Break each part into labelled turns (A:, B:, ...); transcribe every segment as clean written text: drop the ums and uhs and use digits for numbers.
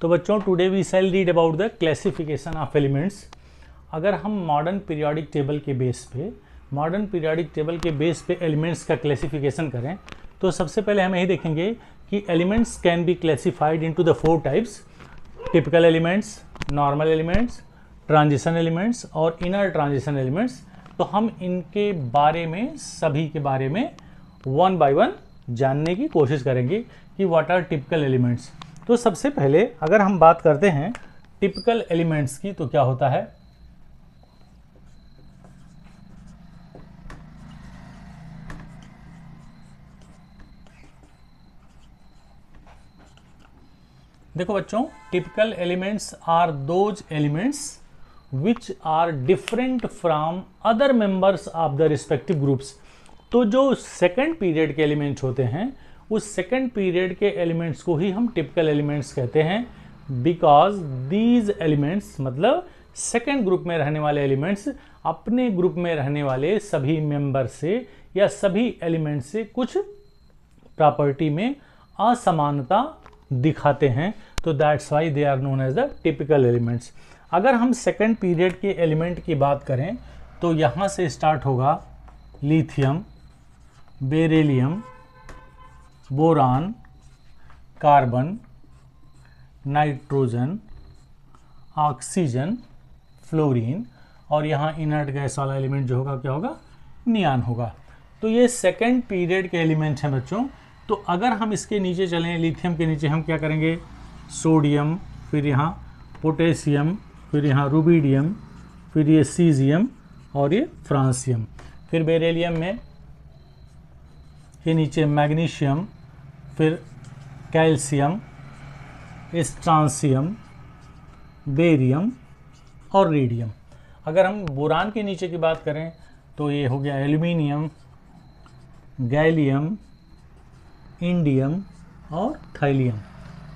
A: तो बच्चों today we shall read about the classification of elements. अगर हम मॉडर्न पीरियोडिक टेबल के बेस पे एलिमेंट्स का क्लासिफिकेशन करें तो सबसे पहले हम यही देखेंगे कि elements can be classified into the 4 types: typical elements, normal elements, transition elements और इनर ट्रांजिशन एलिमेंट्स। तो हम इनके बारे में सभी के बारे में वन बाय वन जानने की कोशिश करेंगे कि व्हाट आर टिपिकल एलिमेंट्स। तो सबसे पहले अगर हम बात करते हैं टिपिकल एलिमेंट्स की तो क्या होता है। देखो बच्चों, typical elements are those elements which are different from other members of the respective groups. तो जो सेकंड पीरियड के एलिमेंट्स होते हैं उस सेकंड पीरियड के एलिमेंट्स को ही हम टिपिकल एलिमेंट्स कहते हैं, बिकॉज दीज एलिमेंट्स मतलब सेकंड ग्रुप में रहने वाले एलिमेंट्स अपने ग्रुप में रहने वाले सभी मेंबर से या सभी एलिमेंट से कुछ प्रॉपर्टी में असमानता दिखाते हैं। तो that's why they are known as the typical elements. अगर हम सेकंड पीरियड के एलिमेंट की बात करें तो यहाँ से स्टार्ट होगा lithium, beryllium, boron, carbon, nitrogen, oxygen, fluorine और यहाँ इनर्ट गैस वाला एलिमेंट जो होगा क्या होगा, नियान होगा। तो ये सेकंड पीरियड के एलिमेंट हैं बच्चों। तो अगर हम इसके नीचे चलें, लिथियम के नीचे हम क्या करेंगे, सोडियम, फिर यहाँ पोटेशियम, फिर यहाँ रुबिडियम, फिर ये सीजियम और ये फ्रांसियम। फिर बेरिलियम में ये नीचे मैग्नीशियम, फिर कैल्शियम, स्ट्रांसियम, बेरियम और रेडियम। अगर हम बोरान के नीचे की बात करें तो ये हो गया एल्यूमिनियम, गैलियम, इंडियम और थाइलियम।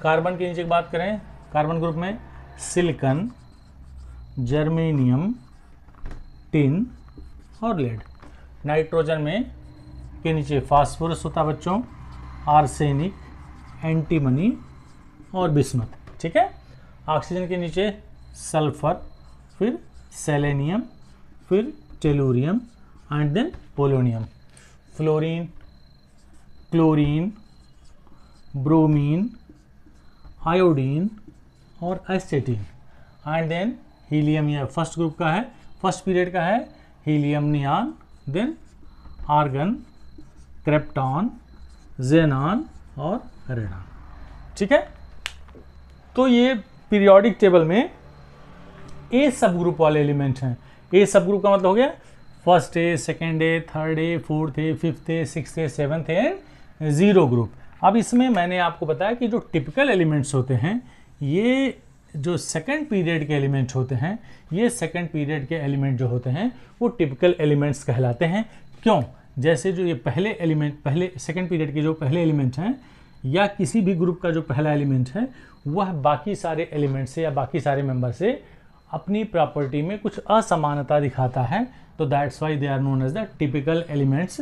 A: कार्बन के नीचे की बात करें, कार्बन ग्रुप में सिलिकॉन, जर्मेनियम, टिन और लेड। नाइट्रोजन में के नीचे फास्फोरस होता है बच्चों, आर्सेनिक, एंटीमनी और बिस्मथ। ठीक है। ऑक्सीजन के नीचे सल्फर, फिर सेलेनियम, फिर tellurium and then polonium. Fluorine, chlorine, bromine, iodine और एस्टेटीन एंड देन हीलियम। यह फर्स्ट ग्रुप का है, फर्स्ट पीरियड का है। Helium, neon, then argon, krypton, xenon और रेडॉन। ठीक है। तो ये पीरियोडिक टेबल में ए सब ग्रुप वाले एलिमेंट हैं। ए सब ग्रुप का मतलब हो गया first A, second A, third A, fourth A, fifth A, sixth A, seventh and zero group. अब इसमें मैंने आपको बताया कि जो टिपिकल एलिमेंट्स होते हैं, ये जो सेकंड पीरियड के एलिमेंट होते हैं, ये सेकंड पीरियड के एलिमेंट जो होते हैं वो टिपिकल एलिमेंट्स कहलाते हैं। क्यों? जैसे जो ये पहले एलिमेंट, पहले सेकंड पीरियड के जो पहले एलिमेंट हैं या किसी भी ग्रुप का जो पहला एलिमेंट है वह बाकी सारे एलिमेंट से या बाकी सारे मेंबर से अपनी प्रॉपर्टी में कुछ असमानता दिखाता है। तो that's why they are known as the typical elements.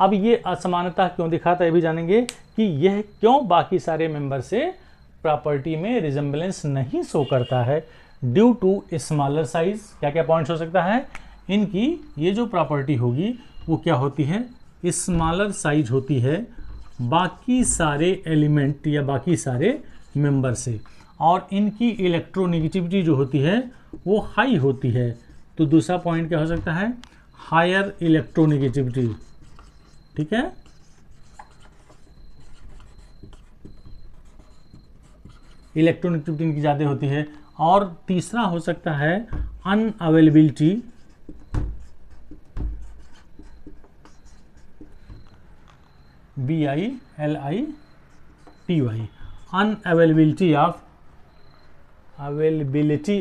A: अब ये असमानता क्यों दिखाता है ये भी जानेंगे कि यह क्यों बाकी सारे मेंबर से प्रॉपर्टी में रिजेम्बलेंस नहीं शो करता है। Due to smaller size. क्या क्या पॉइंट्स हो सकता है इनकी, ये जो प्रॉपर्टी होगी वो क्या होती है, स्मॉलर साइज होती है बाकी सारे एलिमेंट या बाकी सारे मेंबर से, और इनकी इलेक्ट्रोनेगेटिविटी जो होती है वो हाई होती है। तो दूसरा पॉइंट क्या हो सकता है, हायर इलेक्ट्रोनेगेटिविटी। ठीक है। इलेक्ट्रोनेगेटिविटी इनकी ज़्यादा होती है। और तीसरा हो सकता है unavailability, BILITY, unavailability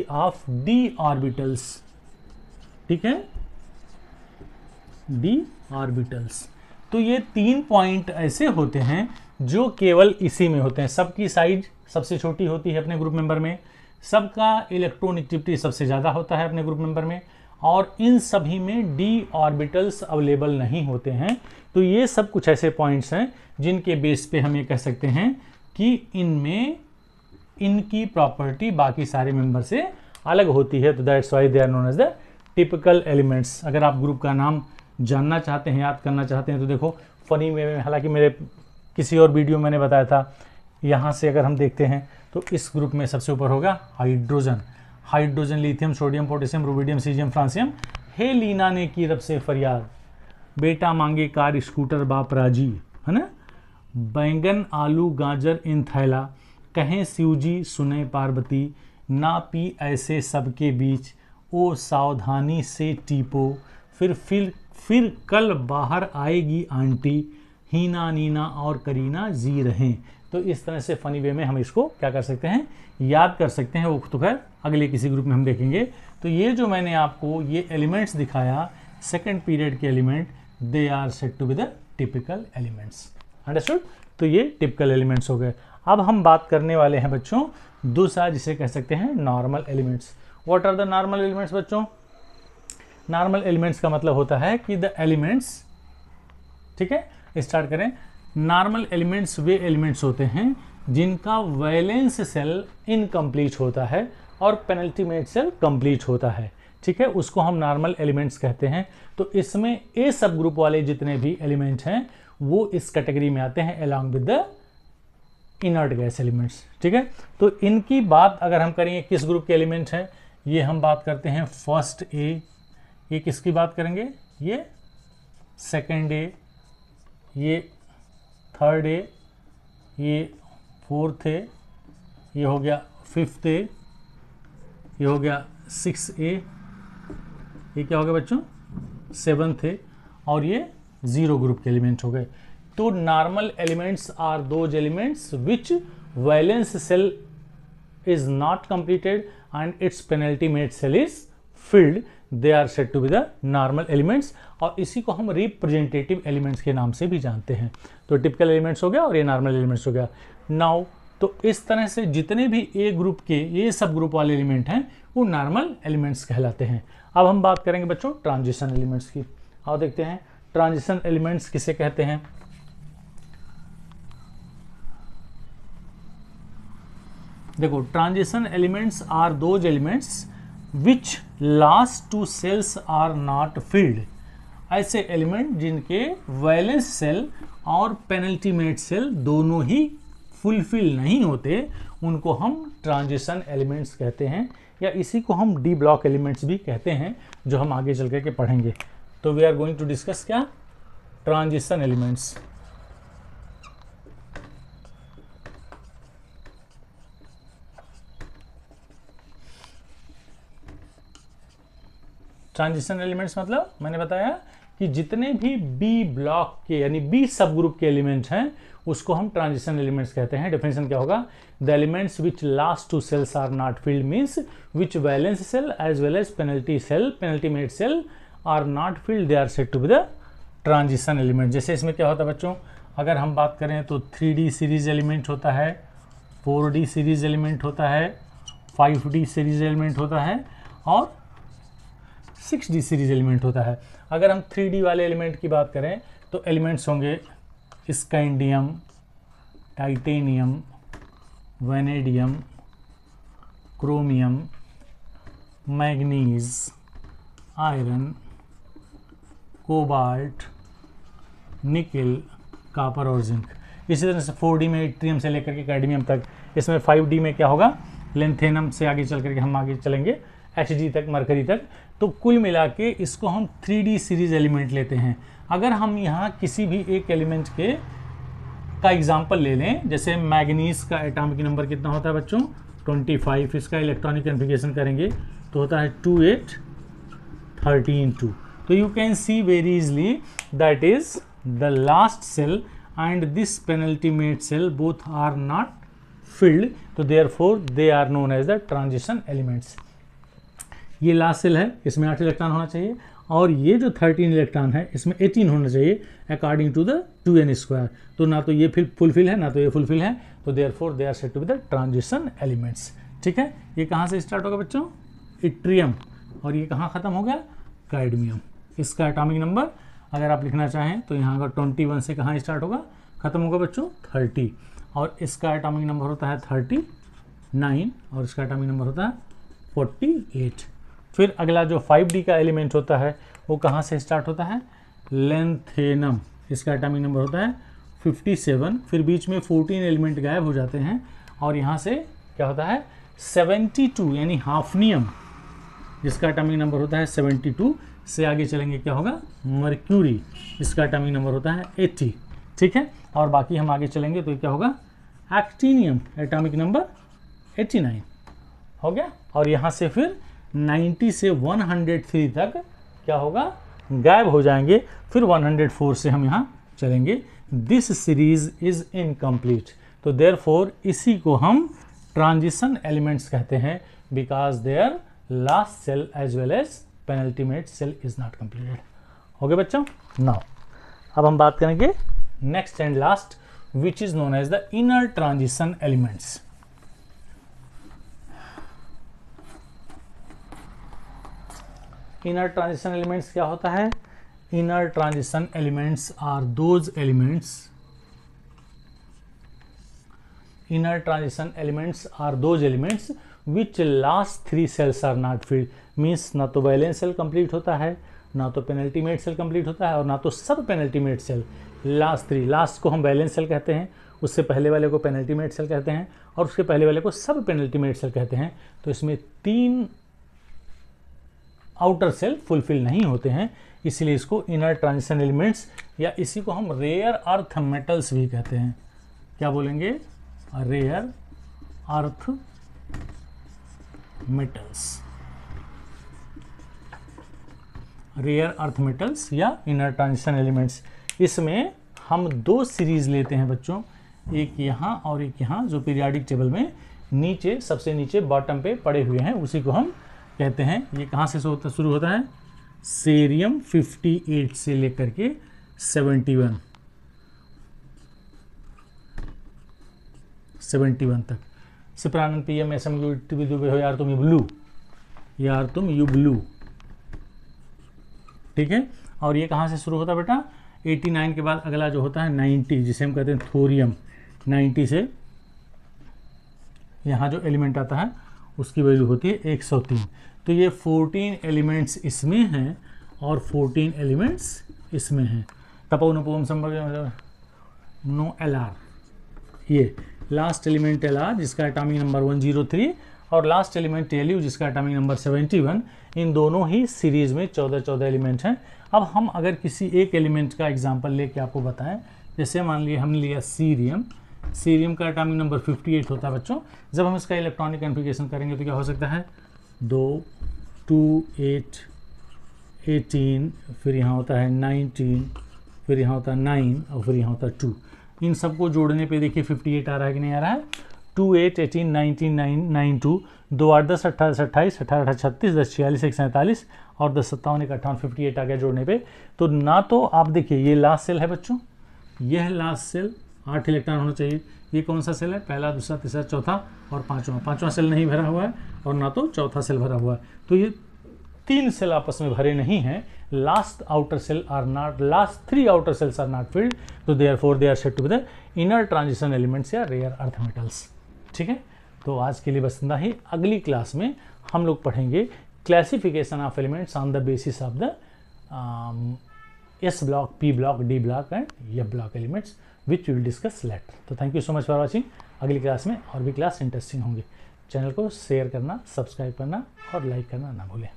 A: of D orbitals. ठीक है, डी ऑर्बिटल्स। तो ये 3 पॉइंट ऐसे होते हैं जो केवल इसी में होते हैं। सबकी साइज सबसे छोटी होती है अपने ग्रुप मेंबर में, सबका इलेक्ट्रोनेगेटिविटी सबसे ज़्यादा होता है अपने ग्रुप मेंबर में, और इन सभी में डी ऑर्बिटल्स अवेलेबल नहीं होते हैं। तो ये सब कुछ ऐसे पॉइंट्स हैं जिनके बेस पे हम ये कह सकते हैं कि इनमें इनकी प्रॉपर्टी बाकी सारे मेंबर से अलग होती है, तो that's why they are known as the typical elements. अगर आप ग्रुप का नाम जानना चाहते हैं, याद करना चाहते हैं, तो देखो फनी वे में, हालांकि मेरे किसी और वीडियो मैंने बताया था, यहाँ से अगर हम देखते हैं तो इस ग्रुप में सबसे ऊपर होगा hydrogen. Hydrogen, lithium, sodium, potassium, rubidium, caesium, francium. हे लीना ने की रब से फरियाद, बेटा मांगे कार स्कूटर बाप राजी, है ना। बैंगन आलू गाजर इन थैला, कहें शिवजी सुने पार्वती, ना पी ऐसे सबके बीच, ओ सावधानी से टीपो, फिर कल बाहर आएगी आंटी, हीना नीना और करीना जी रहें। तो इस तरह से फनी वे में हम इसको क्या कर सकते हैं, याद कर सकते हैं। वो तो खैर अगले किसी ग्रुप में हम देखेंगे। तो ये जो मैंने आपको ये एलिमेंट्स दिखाया, सेकंड पीरियड के element, they are said to be the typical elements. Understood. तो ये टिपिकल एलिमेंट्स हो गए। अब हम बात करने वाले हैं बच्चों दूसरा, जिसे कह सकते हैं normal elements. What are the normal elements बच्चों? नॉर्मल एलिमेंट्स का मतलब होता है कि द एलिमेंट्स, ठीक है, स्टार्ट करें। नॉर्मल एलिमेंट्स वे एलिमेंट्स होते हैं जिनका वैलेंस सेल इनकम्प्लीट होता है और पेनल्टीमेट सेल कंप्लीट होता है, ठीक है, उसको हम नॉर्मल एलिमेंट्स कहते हैं। तो इसमें ए सब ग्रुप वाले जितने भी एलिमेंट हैं वो इस कैटेगरी में आते हैं along with the inert gas elements, ठीक है। तो इनकी बात अगर हम करेंगे किस ग्रुप के एलिमेंट हैं, ये हम बात करते हैं फर्स्ट ए। ये किसकी बात करेंगे? ये सेकेंड ए, ये थर्ड ए, ये फोर्थ ए, ये हो गया फिफ्थ ए, ये हो गया सिक्स ए, ये क्या हो गया बच्चों? सेवंथ ए, और ये जीरो ग्रुप के एलिमेंट हो गए। तो normal elements are those elements which valence shell is not completed and its penultimate shell is filled, they are said to be the normal elements. और इसी को हम रिप्रेजेंटेटिव एलिमेंट्स के नाम से भी जानते हैं। तो टिपिकल एलिमेंट्स हो गया और ये नॉर्मल एलिमेंट्स हो गया। नाउ तो इस तरह से जितने भी ए ग्रुप के ये सब ग्रुप वाले एलिमेंट हैं वो नॉर्मल एलिमेंट्स कहलाते हैं। अब हम बात करेंगे बच्चों ट्रांजिशन एलिमेंट्स की। आओ देखते हैं ट्रांजिशन एलिमेंट्स किसे कहते हैं। देखो, transition elements are those elements which last two shells are not filled. ऐसे एलिमेंट जिनके वैलेंस सेल और पेनल्टीमेट सेल दोनों ही फुलफिल नहीं होते, उनको हम ट्रांजिशन एलिमेंट्स कहते हैं, या इसी को हम डी ब्लॉक एलिमेंट्स भी कहते हैं, जो हम आगे चल के पढ़ेंगे। तो we are going to discuss क्या? Transition elements. ट्रांजिशन एलिमेंट्स मतलब मैंने बताया कि जितने भी बी ब्लॉक के यानी बी सब ग्रुप के एलिमेंट हैं उसको हम ट्रांजिशन एलिमेंट्स कहते हैं। डेफिनेशन क्या होगा? The elements which last two shells are not filled means which valence shell as well as penultimate shell are not filled, they are said to be the transition element. जैसे इसमें क्या होता है बच्चों, अगर हम बात करें तो 3D सीरीज एलिमेंट होता है, 4D सीरीज एलिमेंट होता है, 5D सीरीज एलिमेंट होता है और 6D सीरीज एलिमेंट होता है। अगर हम 3D वाले एलिमेंट की बात करें तो एलिमेंट्स होंगे scandium, titanium, vanadium, chromium, manganese, iron, cobalt, nickel, copper और जिंक। इसी तरह से 4D में इट्रियम से लेकर के कैडमियम तक। इसमें 5D में क्या होगा? लेंथेनम से आगे चल करके हम आगे चलेंगे Hg तक, मरकरी तक। तो कुल मिला के इसको हम 3D सीरीज एलिमेंट लेते हैं। अगर हम यहाँ किसी भी एक एलिमेंट के का एग्जांपल ले लें, जैसे मैग्नीज का एटॉमिक नंबर कितना होता है बच्चों? 25। इसका इलेक्ट्रॉनिक कन्फिगरेशन करेंगे तो होता है 28 13 2। तो you can see very easily that is the last shell and this penultimate shell both are not filled, तो therefore they are known as the transition elements. ये लास्ट सेल है, इसमें 8 इलेक्ट्रॉन होना चाहिए, और ये जो 13 इलेक्ट्रॉन है इसमें 18 होना चाहिए अकॉर्डिंग टू द 2n²। तो ना तो ये फुलफिल है ना तो ये फुलफिल है, तो therefore they are said to be the transition elements. ठीक है, ये कहाँ से स्टार्ट होगा बच्चों? इट्रियम, और ये कहाँ ख़त्म हो गया? कैडमियम। इसका एटॉमिक नंबर अगर आप लिखना चाहें तो यहाँ का 21 से कहाँ स्टार्ट होगा? ख़त्म होगा बच्चों 30, और इसका एटॉमिक नंबर होता है 30 9 और इसका एटॉमिक नंबर होता है 48। फिर अगला जो 5D का एलिमेंट होता है वो कहाँ से स्टार्ट होता है, लेंथेनम, इसका एटॉमिक नंबर होता है 57। फिर बीच में 14 एलिमेंट गायब हो जाते हैं और यहाँ से क्या होता है 72 यानी हाफनियम, जिसका एटॉमिक नंबर होता है 72। से आगे चलेंगे क्या होगा, मर्क्यूरी, इसका एटॉमिक नंबर होता है 80। ठीक है, और बाकी हम आगे चलेंगे तो क्या होगा, एक्टिनियम, एटॉमिक नंबर 89 हो गया। और यहाँ से फिर 90 से 103 तक क्या होगा, गायब हो जाएंगे। फिर 104 से हम यहाँ चलेंगे। दिस सीरीज इज इनकम्प्लीट, तो देयरफॉर इसी को हम ट्रांजिशन एलिमेंट्स कहते हैं, because their last shell as well as penultimate shell is not completed. हो गया बच्चों। नाउ अब हम बात करेंगे next and last, which is known as the inner transition elements. Inner transition elements क्या होता है, inner transition elements are those elements, inner transition elements are those elements which last 3 cells are not filled, means ना तो valence shell complete होता है, ना तो penultimate shell complete होता है और ना तो सब पेनल्टीमेट सेल। लास्ट 3, लास्ट को हम वैलेंस सेल कहते हैं, उससे पहले वाले को पेनल्टीमेट सेल कहते हैं और उसके पहले वाले को सब पेनल्टीमेट सेल कहते हैं। तो इसमें 3 आउटर सेल फुलफिल नहीं होते हैं, इसलिए इसको इनर ट्रांजिशन एलिमेंट्स या इसी को हम रेयर अर्थ मेटल्स भी कहते हैं। क्या बोलेंगे, rare earth metals, rare earth metals या इनर ट्रांजिशन एलिमेंट्स। इसमें हम 2 सीरीज लेते हैं बच्चों, एक यहाँ और एक यहाँ, जो पीरियोडिक टेबल में नीचे सबसे नीचे बॉटम पे पड़े हुए हैं, उसी को हम कहते हैं। ये कहाँ से शुरू होता है, सीरियम 58 से लेकर के 71 तक। सिप्रानन PM एसएम हो, यार तुम युबलू, यार तुम युबलू। ठीक है, और ये कहाँ से शुरू होता है बेटा, 89 के बाद अगला जो होता है 90, जिसे हम कहते हैं थोरियम। 90 से यहाँ जो एलिमेंट आता है उसकी वैल्यू होती है 103। तो ये 14 एलिमेंट्स इसमें हैं और 14 एलिमेंट्स इसमें हैं। तपोनपोम संपर्क नो LR, ये लास्ट एलिमेंट LR जिसका एटॉमिक नंबर 103 और लास्ट एलिमेंट LU जिसका एटॉमिक नंबर 71, इन दोनों ही सीरीज में 14 एलिमेंट हैं। अब हम अगर किसी एक एलिमेंट का एग्जांपल लेके आपको बताएं, जैसे मान लिए हमने लिया सीरियम, सीरियम का एटॉमिक नंबर 58 होता है बच्चों। जब हम इसका इलेक्ट्रॉनिक कॉन्फ़िगरेशन करेंगे तो क्या हो सकता है, 2, 2, 8, 18, फिर यहाँ होता है 19, फिर यहाँ होता है 9 और फिर यहाँ होता है 2। इन सबको जोड़ने पे देखिए 58 आ रहा है कि नहीं आ रहा है, 2, 8, 18, 19, 9, 9, 2, 2, 8, 10, 28, 28, 18, 36, 10, 46, 1, 47 और 10, 57, 1, 58, 58 आ गया जोड़ने पे। तो ना तो आप देखिए ये लास्ट सेल है बच्चों, यह है लास्ट सेल, 8 इलेक्ट्रॉन होना चाहिए। ये कौन सा सेल है, पहला, दूसरा, तीसरा, चौथा और पांचवा सेल नहीं भरा हुआ है और ना तो चौथा सेल भरा हुआ है। तो ये 3 सेल आपस में भरे नहीं हैं। Last outer shell are not, last 3 outer shells are not filled, तो therefore they are said to be the inner transition elements या रेयर अर्थ मेटल्स। ठीक है, तो आज के लिए बस इतना ही। अगली क्लास में हम लोग पढ़ेंगे classification of elements on the basis of the S block, P block, D block and F block elements which we will discuss later. तो thank you so much for watching. अगली क्लास में और भी class interesting होंगे। Channel को share करना, subscribe करना और लाइक करना ना भूलें।